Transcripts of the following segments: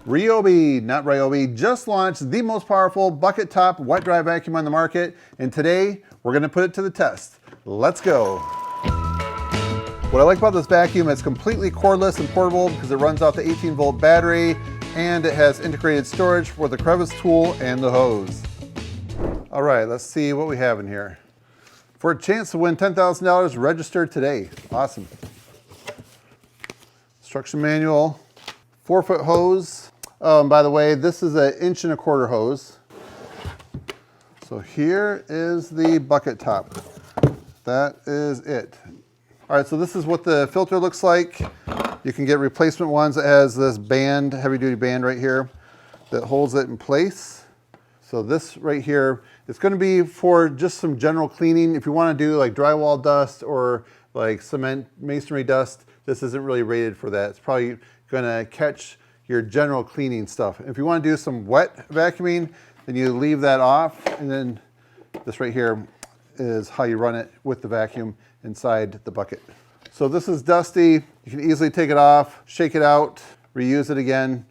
Ryobi, not Ryobi, just launched the most powerful bucket top wet dry vacuum on the market, and today we're going to put it to the test. Let's go. What I like about this vacuum, it's completely cordless and portable because it runs off the 18-volt battery, and it has integrated storage for the crevice tool and the hose. All right, let's see what we have in here. For a chance to win $10,000, register today. Awesome. Instruction manual, 4-foot hose. By the way, this is an 1.25 inch hose. So here is the bucket top. That is it. All right, so this is what the filter looks like. You can get replacement ones that has this band, heavy duty band right here that holds it in place. So this right here, it's going to be for just some general cleaning. If you want to do like drywall dust or like cement masonry dust, this isn't really rated for that. It's probably going to catch your general cleaning stuff. If you want to do some wet vacuuming, then you leave that off, and then this right here is how you run it with the vacuum inside the bucket. So this is dusty. You can easily take it off, shake it out, reuse it again.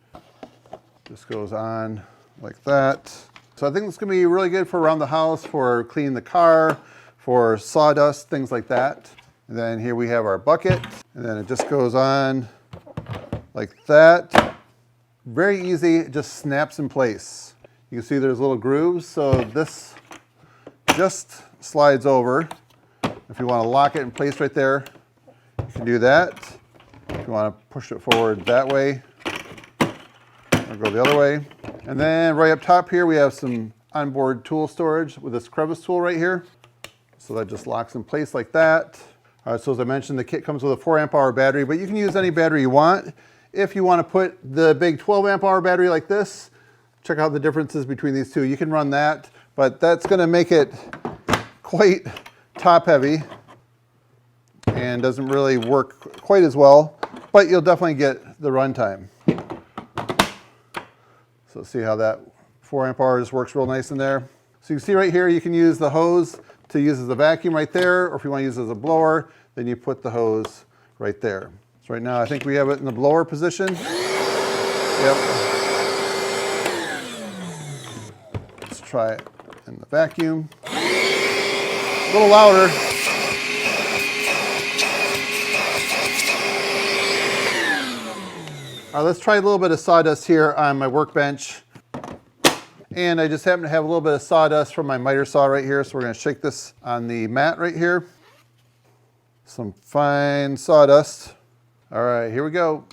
Just goes on like that. So I think it's going to be really good for around the house, for cleaning the car, for sawdust, things like that. And then here we have our bucket, and then it just goes on like that. Very easy, it just snaps in place. You can see there's little grooves, so this just slides over. If you want to lock it in place right there, you can do that. If you want to push it forward that way, or go the other way. And then right up top here, we have some onboard tool storage with this crevice tool right here. So that just locks in place like that. All right, so as I mentioned, the kit comes with a 4-amp-hour battery, but you can use any battery you want. If you want to put the big 12-amp-hour battery like this, check out the differences between these two. You can run that, but that's going to make it quite top heavy and doesn't really work quite as well, but you'll definitely get the runtime. So see how that 4-amp-hour just works real nice in there. So you can see right here, you can use the hose to use as a vacuum right there, or if you want to use it as a blower, then you put the hose right there. So right now I think we have it in the blower position. Yep. Let's try it in the vacuum. A little louder. All right, let's try a little bit of sawdust here on my workbench. And I just happen to have a little bit of sawdust from my miter saw right here, so we're going to shake this on the mat right here. Some fine sawdust. All right, here we go.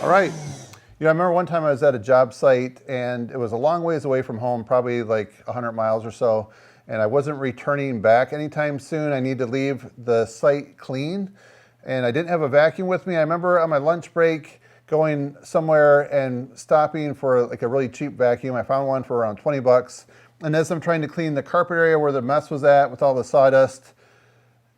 All right. You know, I remember one time I was at a job site and it was a long ways away from home, probably like 100 miles or so, and I wasn't returning back anytime soon. I need to leave the site clean, and I didn't have a vacuum with me. I remember on my lunch break going somewhere and stopping for like a really cheap vacuum. I found one for around 20 bucks, and as I'm trying to clean the carpet area where the mess was at with all the sawdust,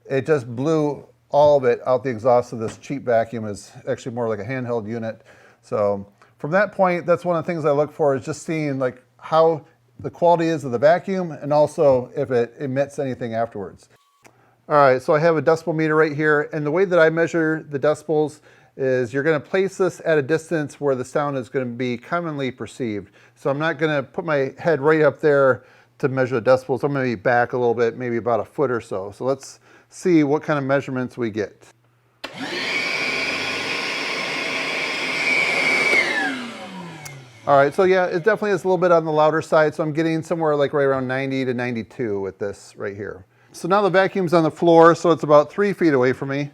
it just blew all of it out the exhaust of this cheap vacuum. Is actually more like a handheld unit. So from that point, that's one of the things I look for, is just seeing like how the quality is of the vacuum and also if it emits anything afterwards. All right, so I have a decibel meter right here, and the way that I measure the decibels is you're going to place this at a distance where the sound is going to be commonly perceived. So I'm not going to put my head right up there to measure the decibels. I'm going to be back a little bit, maybe about a foot or so. So let's see what kind of measurements we get. All right, so yeah, it definitely is a little bit on the louder side, so I'm getting somewhere like right around 90 to 92 with this right here. So now the vacuum's on the floor, so it's about 3 feet away from me.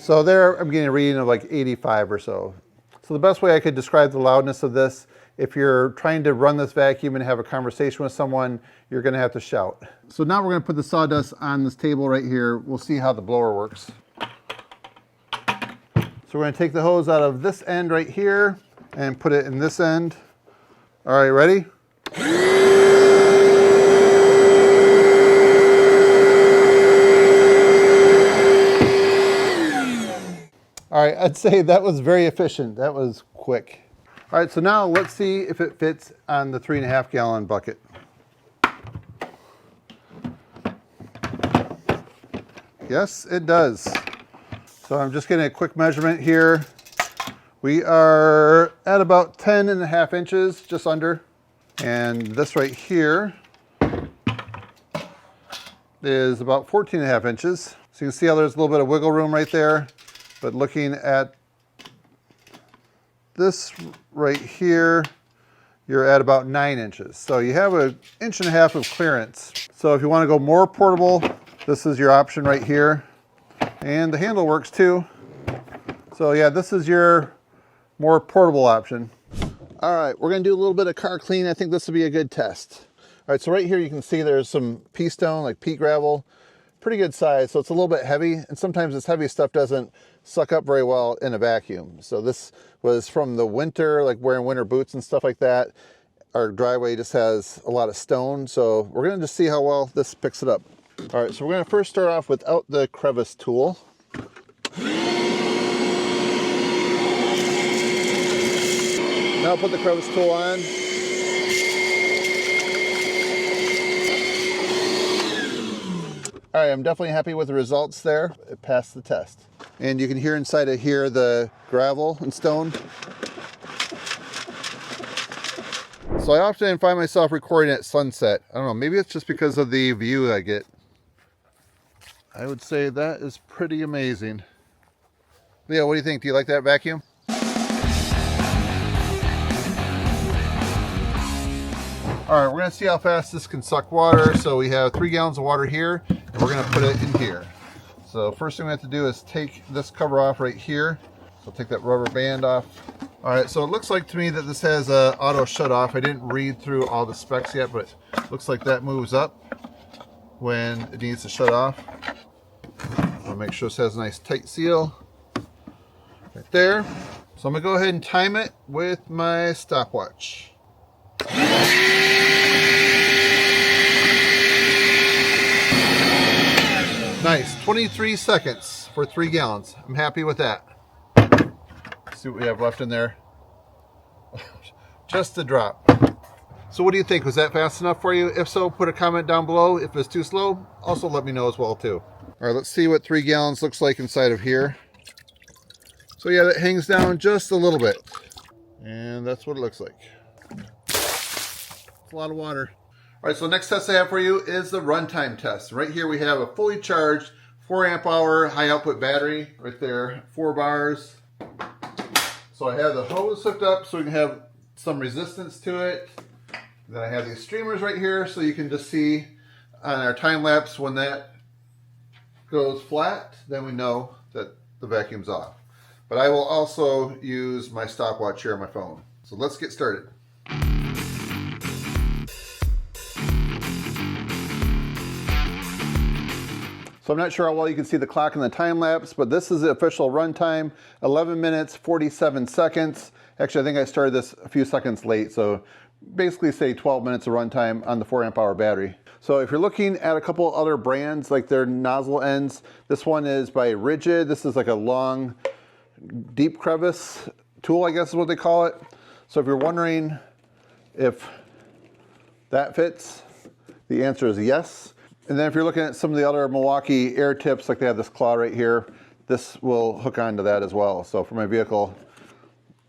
So there, I'm getting a reading of like 85 or so. So the best way I could describe the loudness of this, if you're trying to run this vacuum and have a conversation with someone, you're gonna have to shout. So now we're gonna put the sawdust on this table right here. We'll see how the blower works. So we're going to take the hose out of this end right here and put it in this end. All right, ready? All right, I'd say that was very efficient. That was quick. All right, so now let's see if it fits on the 3.5 gallon bucket. Yes, it does. So I'm just getting a quick measurement here. We are at about 10.5 inches, just under. And this right here is about 14.5 inches. So you can see how there's a little bit of wiggle room right there. But looking at this right here, you're at about 9 inches. So you have 1.5 inches of clearance. So if you want to go more portable, this is your option right here. And the handle works too. So yeah, this is your more portable option. All right, we're gonna do a little bit of car clean. I think this will be a good test. All right, so right here you can see there's some pea stone, like peat gravel. Pretty good size, so it's a little bit heavy, and sometimes this heavy stuff doesn't suck up very well in a vacuum. So this was from the winter, like wearing winter boots and stuff like that. Our driveway just has a lot of stone, so we're gonna just see how well this picks it up. All right, so we're gonna first start off without the crevice tool. Now put the crevice tool on. All right, I'm definitely happy with the results there. It passed the test. And you can hear inside of here the gravel and stone. So I often find myself recording at sunset. I don't know, maybe it's just because of the view I get. I would say that is pretty amazing. Leo, what do you think? Do you like that vacuum? All right, we're gonna see how fast this can suck water. So we have 3 gallons of water here, and we're gonna put it in here. So first thing we have to do is take this cover off right here. So take that rubber band off. All right, so it looks like to me that this has a auto shut off. I didn't read through all the specs yet, but it looks like that moves up when it needs to shut off. I'll make sure this has a nice tight seal right there. So I'm gonna go ahead and time it with my stopwatch. Nice, 23 seconds for 3 gallons. I'm happy with that. Let's see what we have left in there. Just a drop. So what do you think? Was that fast enough for you? If so, put a comment down below. If it's too slow, also let me know as well too. All right, let's see what 3 gallons looks like inside of here. So yeah, that hangs down just a little bit. And that's what it looks like. It's a lot of water. All right, so the next test I have for you is the runtime test. Right here we have a fully charged 4 amp hour high output battery right there, 4 bars. So I have the hose hooked up so we can have some resistance to it. Then I have these streamers right here so you can just see on our time lapse when that goes flat, then we know that the vacuum's off. But I will also use my stopwatch here on my phone. So let's get started. So I'm not sure how well you can see the clock in the time lapse, but this is the official runtime, 11 minutes, 47 seconds. Actually, I think I started this a few seconds late, so basically say 12 minutes of runtime on the 4 amp hour battery. So if you're looking at a couple other brands, like their nozzle ends, this one is by Rigid. This is like a long, deep crevice tool, I guess is what they call it. So if you're wondering if that fits, the answer is yes. And then if you're looking at some of the other Milwaukee air tips, like they have this claw right here, this will hook onto that as well. So for my vehicle,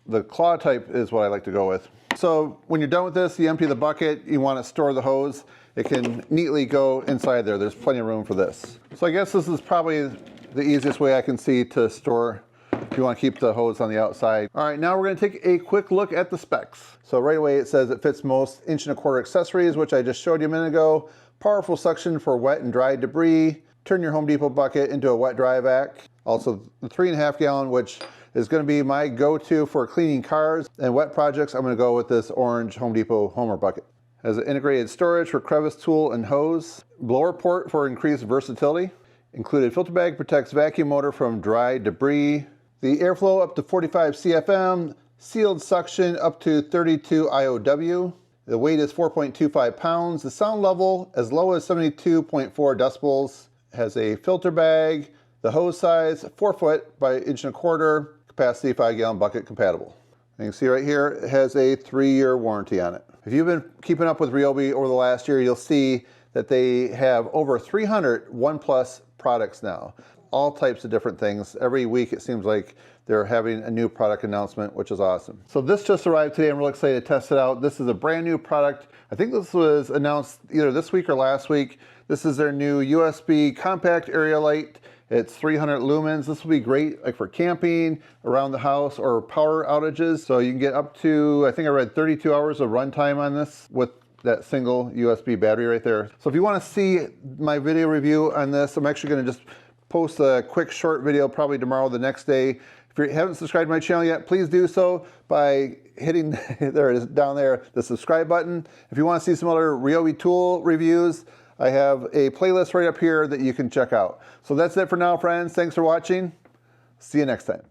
the claw type is what I like to go with. So when you're done with this, you empty the bucket, you want to store the hose. It can neatly go inside there. There's plenty of room for this. So I guess this is probably the easiest way I can see to store if you want to keep the hose on the outside. All right, now we're going to take a quick look at the specs. So right away it says it fits most 1.25 inch accessories, which I just showed you a minute ago. Powerful suction for wet and dry debris. Turn your Home Depot bucket into a wet dry vac. Also the 3.5 gallon, which is going to be my go-to for cleaning cars and wet projects. I'm going to go with this orange Home Depot Homer bucket. Has an integrated storage for crevice tool and hose. Blower port for increased versatility. Included filter bag protects vacuum motor from dry debris. The airflow up to 45 CFM. Sealed suction up to 32 IOW. The weight is 4.25 pounds. The sound level as low as 72.4 decibels. Has a filter bag. The hose size, 4 foot by 1.25 inches, capacity 5-gallon bucket compatible. And you can see right here, it has a 3-year warranty on it. If you've been keeping up with Ryobi over the last year, you'll see that they have over 300 OnePlus products now. All types of different things. Every week it seems like they're having a new product announcement, which is awesome. So this just arrived today. I'm really excited to test it out. This is a brand new product. I think this was announced either this week or last week. This is their new USB compact area light. It's 300 lumens. This will be great like for camping, around the house, or power outages. So you can get up to, I think I read 32 hours of runtime on this with that single USB battery right there. So if you want to see my video review on this, I'm actually going to just post a quick short video probably tomorrow, the next day. If you haven't subscribed to my channel yet, please do so by hitting, there it is down there, the subscribe button. If you want to see some other Ryobi tool reviews, I have a playlist right up here that you can check out. So that's it for now, friends. Thanks for watching. See you next time.